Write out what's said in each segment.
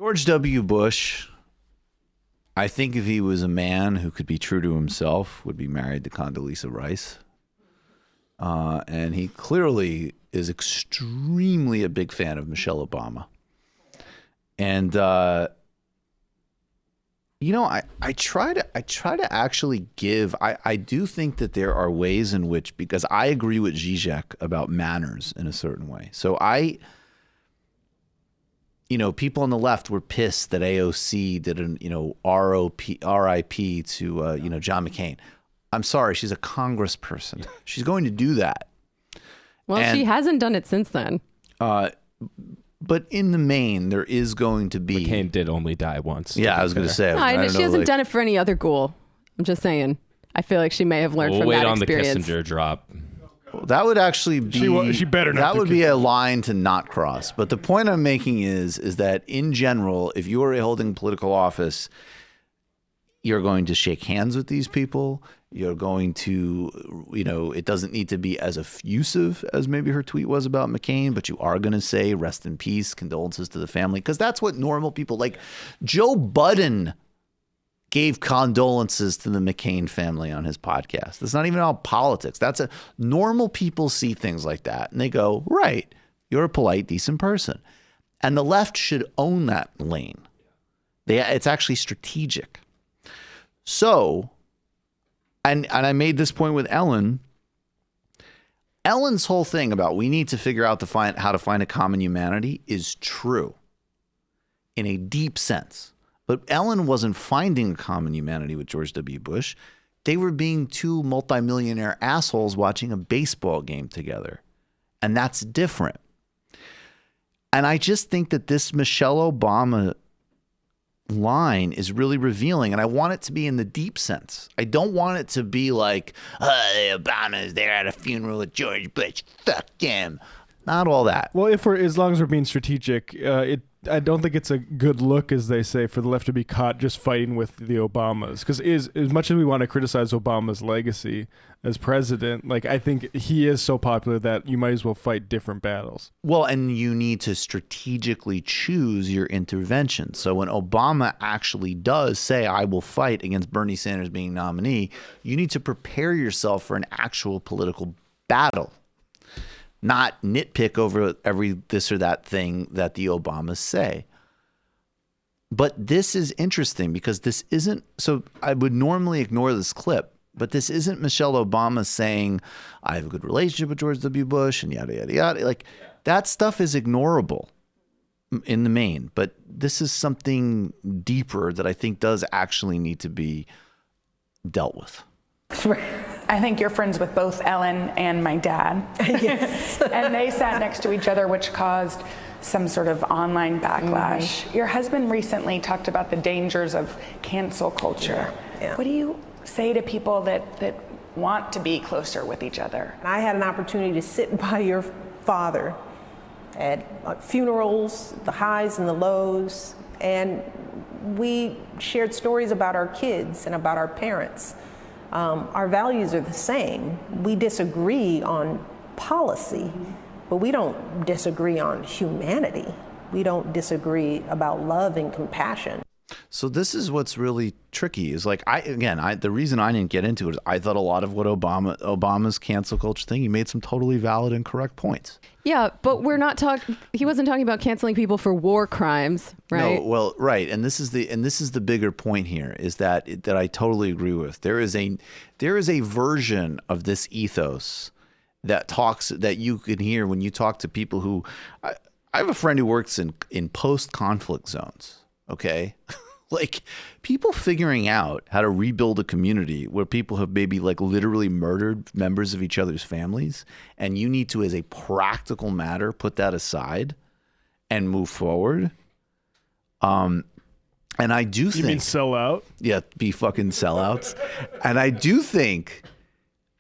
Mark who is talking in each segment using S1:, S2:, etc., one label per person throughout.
S1: George W. Bush, I think if he was a man who could be true to himself, would be married to Condoleezza Rice. And he clearly is extremely a big fan of Michelle Obama. And, I try to actually give, I do think that there are ways in which, because I agree with Zizek about manners in a certain way. So people on the left were pissed that AOC did an, RIP to, John McCain. I'm sorry, she's a congressperson. She's going to do that.
S2: Well, she hasn't done it since then.
S1: But in the main, there is going to be...
S3: McCain did only die once.
S1: Yeah, I was going to say.
S2: She hasn't done it for any other ghoul. I'm just saying. I feel like she may have learned from that experience.
S3: We'll wait on the Kissinger drop.
S1: That would actually be...
S4: She better not.
S1: That would be a line to not cross. But the point I'm making is that in general, if you are holding political office, you're going to shake hands with these people. You're going to, it doesn't need to be as effusive as maybe her tweet was about McCain, but you are going to say rest in peace, condolences to the family, because that's what normal people like. Joe Budden gave condolences to the McCain family on his podcast. It's not even about politics. Normal people see things like that and they go, right, you're a polite, decent person. And the left should own that lane. It's actually strategic. So, and I made this point with Ellen. Ellen's whole thing about we need to figure out how to find a common humanity is true in a deep sense. But Ellen wasn't finding a common humanity with George W. Bush. They were being two multimillionaire assholes watching a baseball game together. And that's different. And I just think that this Michelle Obama line is really revealing, and I want it to be in the deep sense. I don't want it to be like, Obama's there at a funeral of George Bush. Fuck them. Not all that.
S4: Well, as long as we're being strategic, I don't think it's a good look, as they say, for the left to be caught just fighting with the Obamas. Because as much as we want to criticize Obama's legacy as president, I think he is so popular that you might as well fight different battles.
S1: Well, and you need to strategically choose your intervention. So when Obama actually does say, I will fight against Bernie Sanders being nominee, you need to prepare yourself for an actual political battle. Not nitpick over every this or that thing that the Obamas say. But this is interesting because this isn't, so I would normally ignore this clip, but this isn't Michelle Obama saying, I have a good relationship with George W. Bush and yada, yada, yada. That stuff is ignorable in the main, but this is something deeper that I think does actually need to be dealt with.
S5: I think you're friends with both Ellen and my dad.
S6: Yes.
S5: And they sat next to each other, which caused some sort of online backlash. Mm-hmm. Your husband recently talked about the dangers of cancel culture.
S6: Yeah.
S5: What do you say to people that want to be closer with each other?
S6: I had an opportunity to sit by your father at funerals, the highs and the lows, and we shared stories about our kids and about our parents. Our values are the same. We disagree on policy, but we don't disagree on humanity. We don't disagree about love and compassion.
S1: So this is what's really tricky is the reason I didn't get into it is I thought a lot of what Obama's cancel culture thing, he made some totally valid and correct points.
S2: Yeah, but he wasn't talking about canceling people for war crimes, right?
S1: No, well, right. And this is the bigger point here is that I totally agree with. There is a version of this ethos that you can hear when you talk to people who I have a friend who works in post-conflict zones. Okay. People figuring out how to rebuild a community where people have maybe literally murdered members of each other's families. And you need to, as a practical matter, put that aside and move forward. And I do think.
S4: You mean sell out?
S1: Yeah. Be fucking sellouts. And I do think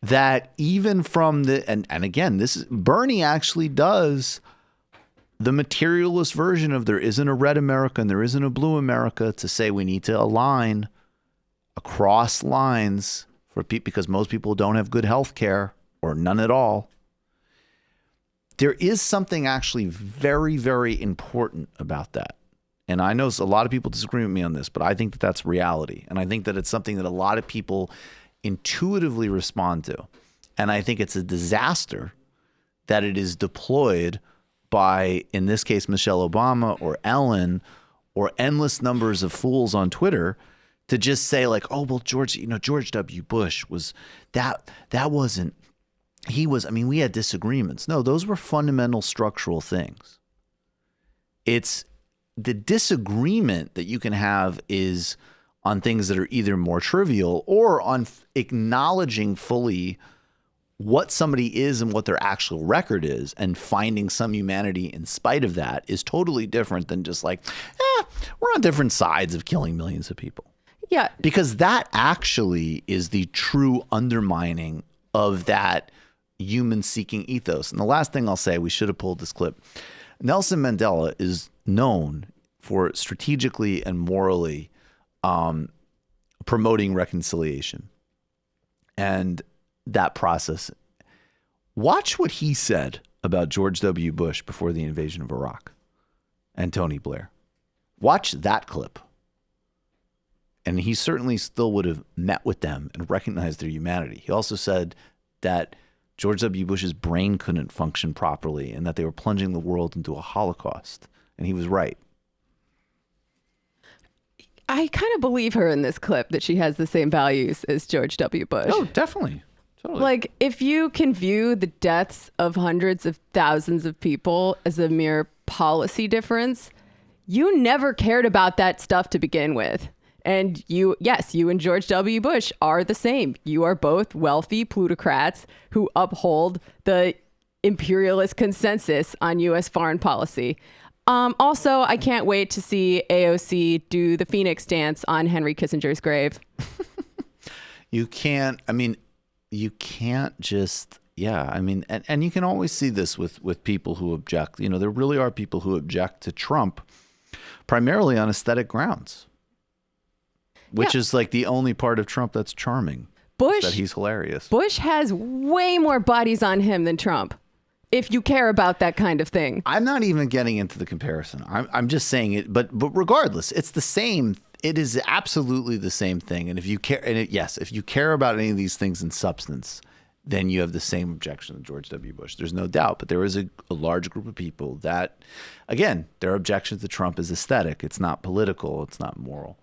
S1: that even from and again, Bernie actually does the materialist version of there isn't a red America and there isn't a blue America to say we need to align across lines for people because most people don't have good health care or none at all. There is something actually very, very important about that. and I know a lot of people disagree with me on this, but I think that that's reality. And I think that it's something that a lot of people intuitively respond to. And I think it's a disaster that it is deployed by, in this case, Michelle Obama or Ellen or endless numbers of fools on Twitter to just say like, oh, well, George W. Bush was that wasn't, he was, I mean, we had disagreements. No, those were fundamental structural things. It's the disagreement that you can have is on things that are either more trivial or on acknowledging fully what somebody is and what their actual record is, and finding some humanity in spite of that is totally different than just like, we're on different sides of killing millions of people.
S2: Yeah.
S1: Because that actually is the true undermining of that human-seeking ethos. And the last thing I'll say, we should have pulled this clip. Nelson Mandela is known for strategically and morally promoting reconciliation and that process. Watch what he said about George W. Bush before the invasion of Iraq and Tony Blair. Watch that clip. And he certainly still would have met with them and recognized their humanity. He also said that George W. Bush's brain couldn't function properly and that they were plunging the world into a Holocaust. And he was right.
S2: I kind of believe her in this clip that she has the same values as George W. Bush.
S1: Oh, definitely. Totally.
S2: Like, if you can view the deaths of hundreds of thousands of people as a mere policy difference, you never cared about that stuff to begin with. And you and George W. Bush are the same. You are both wealthy plutocrats who uphold the imperialist consensus on U.S. foreign policy. Also, I can't wait to see AOC do the Phoenix dance on Henry Kissinger's grave.
S1: You can't just, and you can always see this with people who object. You know, there really are people who object to Trump primarily on aesthetic grounds, which is like the only part of Trump that's charming.
S2: Bush,
S1: that he's hilarious.
S2: Bush has way more bodies on him than Trump, if you care about that kind of thing.
S1: I'm not even getting into the comparison. I'm just saying it, but regardless, it's the same. It is absolutely the same thing. And if you care, if you care about any of these things in substance, then you have the same objection to George W. Bush. There's no doubt. But there is a large group of people that, again, their objection to Trump is aesthetic. It's not political. It's not moral.